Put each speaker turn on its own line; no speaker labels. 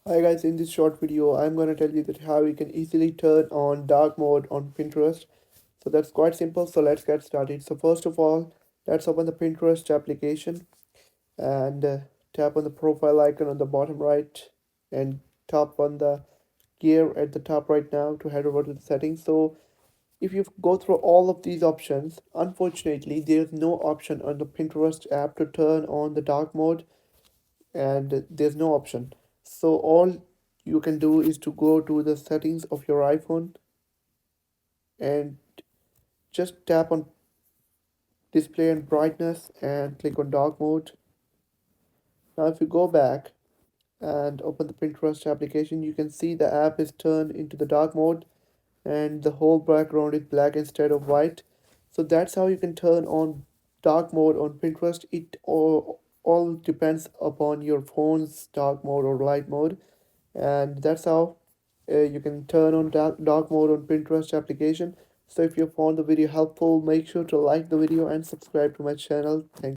Hi guys, in this short video, I'm going to tell you that how you can easily turn on dark mode on Pinterest. So that's quite simple. So let's get started. So first of all, let's open the Pinterest application and tap on the profile icon on the bottom right and tap on the gear at the top right now to head over to the settings. So if you go through all of these options, unfortunately, there's no option on the Pinterest app to turn on the dark mode and there's no option. So all you can do is to go to the settings of your iPhone and just tap on display and brightness and click on dark mode. Now if you go back and open the Pinterest application, you can see the app is turned into the dark mode and the whole background is black instead of white. So that's how you can turn on dark mode on Pinterest. It all depends upon your phone's dark mode or light mode, and that's how you can turn on dark mode on Pinterest application. So if you found the video helpful, make sure to like the video and subscribe to my channel. Thank you.